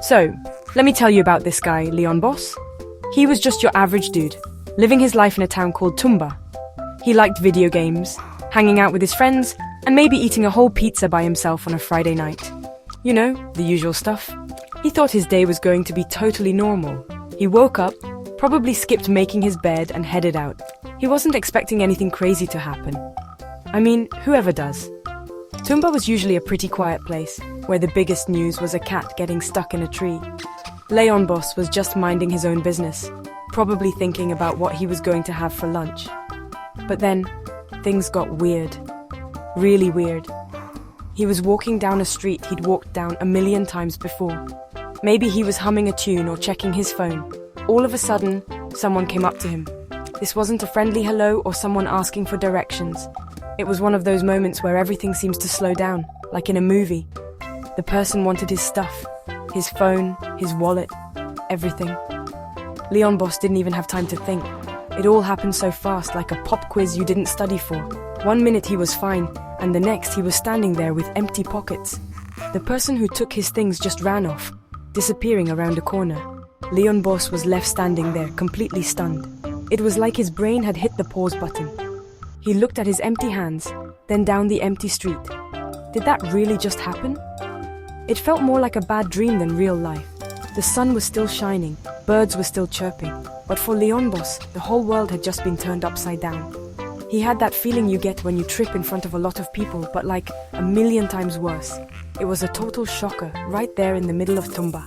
So, let me tell you about this guy, Leon Boss. He was just your average dude, living his life in a town called Tumba. He liked video games, hanging out with his friends, and maybe eating a whole pizza by himself on a Friday night. You know, the usual stuff. He thought his day was going to be totally normal. He woke up, probably skipped making his bed, and headed out. He wasn't expecting anything crazy to happen. I mean, whoever does? Tumba was usually a pretty quiet place, where the biggest news was a cat getting stuck in a tree. Leon Boss was just minding his own business, probably thinking about what he was going to have for lunch. But then, things got weird. Really weird. He was walking down a street he'd walked down a million times before. Maybe he was humming a tune or checking his phone. All of a sudden, someone came up to him. This wasn't a friendly hello or someone asking for directions. It was one of those moments where everything seems to slow down, like in a movie. The person wanted his stuff, his phone, his wallet, everything. Leon Boss didn't even have time to think. It all happened so fast, like a pop quiz you didn't study for. 1 minute he was fine, and the next he was standing there with empty pockets. The person who took his things just ran off, disappearing around a corner. Leon Boss was left standing there, completely stunned. It was like his brain had hit the pause button. He looked at his empty hands, then down the empty street. Did that really just happen? It felt more like a bad dream than real life. The sun was still shining, birds were still chirping, but for Leon Boss, the whole world had just been turned upside down. He had that feeling you get when you trip in front of a lot of people, but like a million times worse. It was a total shocker, right there in the middle of Tumba.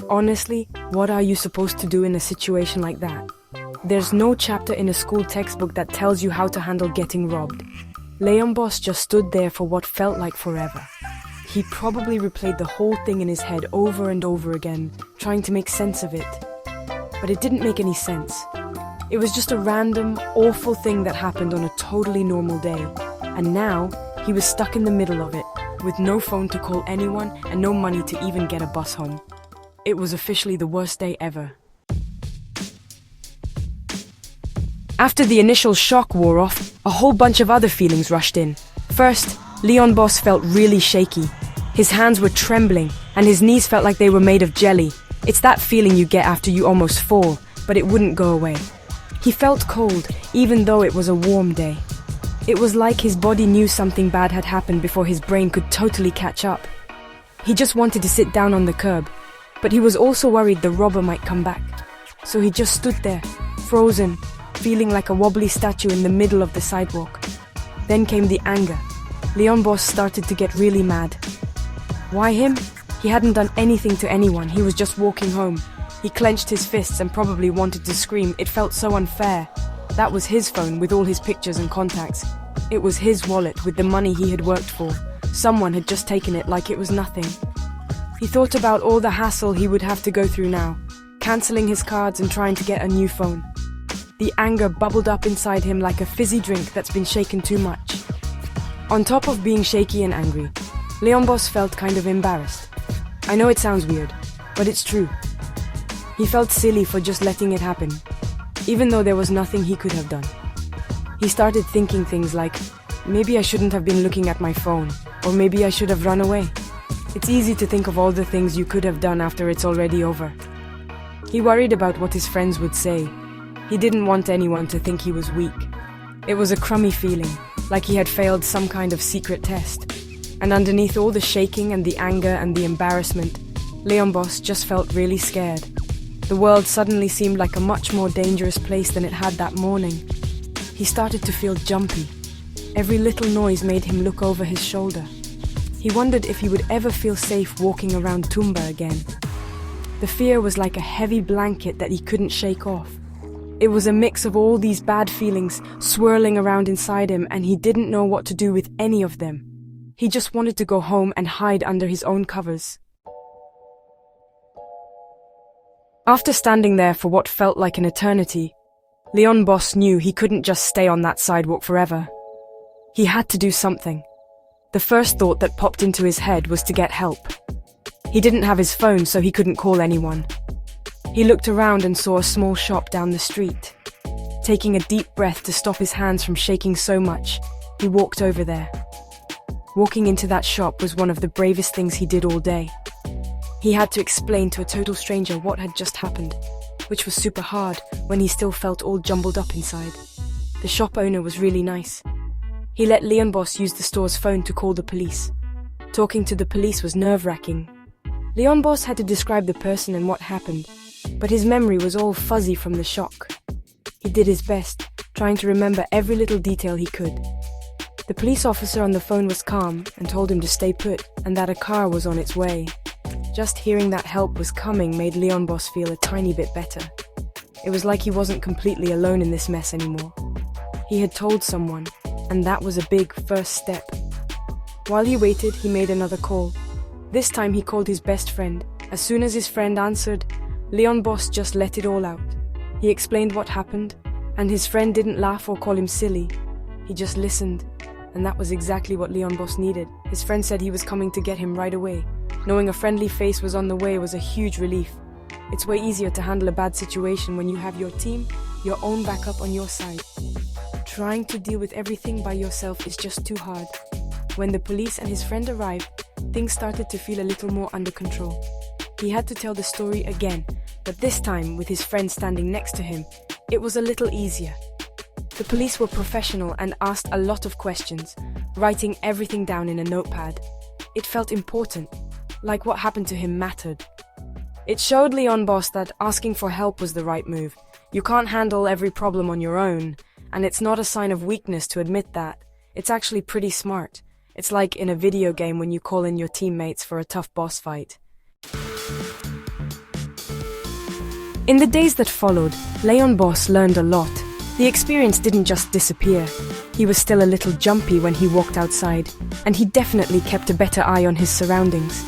Honestly, what are you supposed to do in a situation like that? There's no chapter in a school textbook that tells you how to handle getting robbed. Leon Boss just stood there for what felt like forever. He probably replayed the whole thing in his head over and over again, trying to make sense of it. But it didn't make any sense. It was just a random, awful thing that happened on a totally normal day. And now, he was stuck in the middle of it, with no phone to call anyone and no money to even get a bus home. It was officially the worst day ever. After the initial shock wore off, a whole bunch of other feelings rushed in. First, Leon Boss felt really shaky. His hands were trembling, and his knees felt like they were made of jelly. It's that feeling you get after you almost fall, but it wouldn't go away. He felt cold, even though it was a warm day. It was like his body knew something bad had happened before his brain could totally catch up. He just wanted to sit down on the curb, but he was also worried the robber might come back. So he just stood there, frozen, feeling like a wobbly statue in the middle of the sidewalk. Then came the anger. Leon Boss started to get really mad. Why him? He hadn't done anything to anyone, he was just walking home. He clenched his fists and probably wanted to scream. It felt so unfair. That was his phone with all his pictures and contacts. It was his wallet with the money he had worked for. Someone had just taken it like it was nothing. He thought about all the hassle he would have to go through now, cancelling his cards and trying to get a new phone. The anger bubbled up inside him like a fizzy drink that's been shaken too much. On top of being shaky and angry, Leon Boss felt kind of embarrassed. I know it sounds weird, but it's true. He felt silly for just letting it happen, even though there was nothing he could have done. He started thinking things like, maybe I shouldn't have been looking at my phone, or maybe I should have run away. It's easy to think of all the things you could have done after it's already over. He worried about what his friends would say. He didn't want anyone to think he was weak. It was a crummy feeling, like he had failed some kind of secret test. And underneath all the shaking and the anger and the embarrassment, Leon Boss just felt really scared. The world suddenly seemed like a much more dangerous place than it had that morning. He started to feel jumpy. Every little noise made him look over his shoulder. He wondered if he would ever feel safe walking around Tumba again. The fear was like a heavy blanket that he couldn't shake off. It was a mix of all these bad feelings swirling around inside him, and he didn't know what to do with any of them. He just wanted to go home and hide under his own covers. After standing there for what felt like an eternity, Leon Boss knew he couldn't just stay on that sidewalk forever. He had to do something. The first thought that popped into his head was to get help. He didn't have his phone, so he couldn't call anyone. He looked around and saw a small shop down the street. Taking a deep breath to stop his hands from shaking so much, he walked over there. Walking into that shop was one of the bravest things he did all day. He had to explain to a total stranger what had just happened, which was super hard when he still felt all jumbled up inside. The shop owner was really nice. He let Leon Boss use the store's phone to call the police. Talking to the police was nerve-wracking. Leon Boss had to describe the person and what happened, but his memory was all fuzzy from the shock. He did his best, trying to remember every little detail he could. The police officer on the phone was calm and told him to stay put and that a car was on its way. Just hearing that help was coming made Leon Boss feel a tiny bit better. It was like he wasn't completely alone in this mess anymore. He had told someone, and that was a big first step. While he waited, he made another call. This time he called his best friend. As soon as his friend answered, Leon Boss just let it all out. He explained what happened, and his friend didn't laugh or call him silly. He just listened, and that was exactly what Leon Boss needed. His friend said he was coming to get him right away. Knowing a friendly face was on the way was a huge relief. It's way easier to handle a bad situation when you have your team, your own backup on your side. Trying to deal with everything by yourself is just too hard. When the police and his friend arrived, things started to feel a little more under control. He had to tell the story again, but this time with his friend standing next to him, it was a little easier. The police were professional and asked a lot of questions, writing everything down in a notepad. It felt important, like what happened to him mattered. It showed Leon Boss that asking for help was the right move. You can't handle every problem on your own, and it's not a sign of weakness to admit that. It's actually pretty smart. It's like in a video game when you call in your teammates for a tough boss fight. In the days that followed, Leon Boss learned a lot. The experience didn't just disappear. He was still a little jumpy when he walked outside, and he definitely kept a better eye on his surroundings.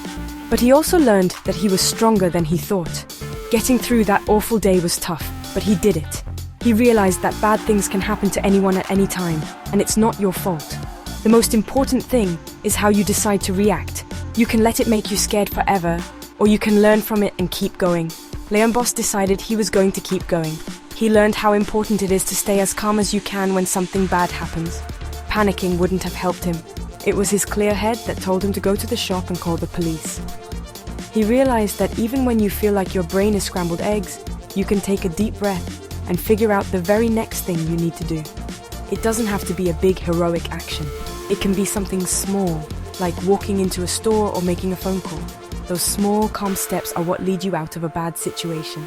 But he also learned that he was stronger than he thought. Getting through that awful day was tough, but he did it. He realized that bad things can happen to anyone at any time, and it's not your fault. The most important thing is how you decide to react. You can let it make you scared forever, or you can learn from it and keep going. Leon Boss decided he was going to keep going. He learned how important it is to stay as calm as you can when something bad happens. Panicking wouldn't have helped him. It was his clear head that told him to go to the shop and call the police. He realized that even when you feel like your brain is scrambled eggs, you can take a deep breath and figure out the very next thing you need to do. It doesn't have to be a big heroic action. It can be something small, like walking into a store or making a phone call. Those small, calm steps are what lead you out of a bad situation.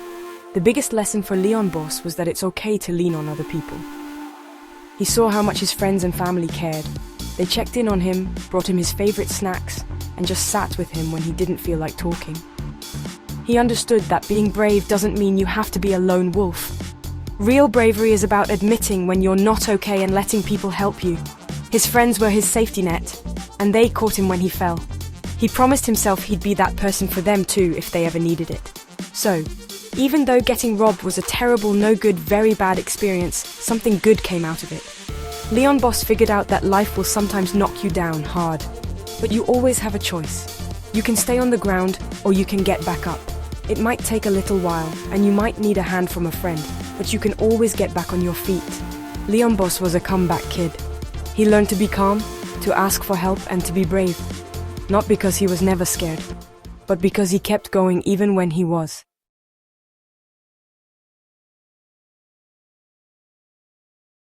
The biggest lesson for Leon Boss was that it's okay to lean on other people. He saw how much his friends and family cared. They checked in on him, brought him his favorite snacks, and just sat with him when he didn't feel like talking. He understood that being brave doesn't mean you have to be a lone wolf. Real bravery is about admitting when you're not okay and letting people help you. His friends were his safety net, and they caught him when he fell. He promised himself he'd be that person for them too if they ever needed it. So, even though getting robbed was a terrible, no-good, very bad experience, something good came out of it. Leon Boss figured out that life will sometimes knock you down hard, but you always have a choice. You can stay on the ground, or you can get back up. It might take a little while, and you might need a hand from a friend, but you can always get back on your feet. Leon Boss was a comeback kid. He learned to be calm, to ask for help, and to be brave. Not because he was never scared, but because he kept going even when he was.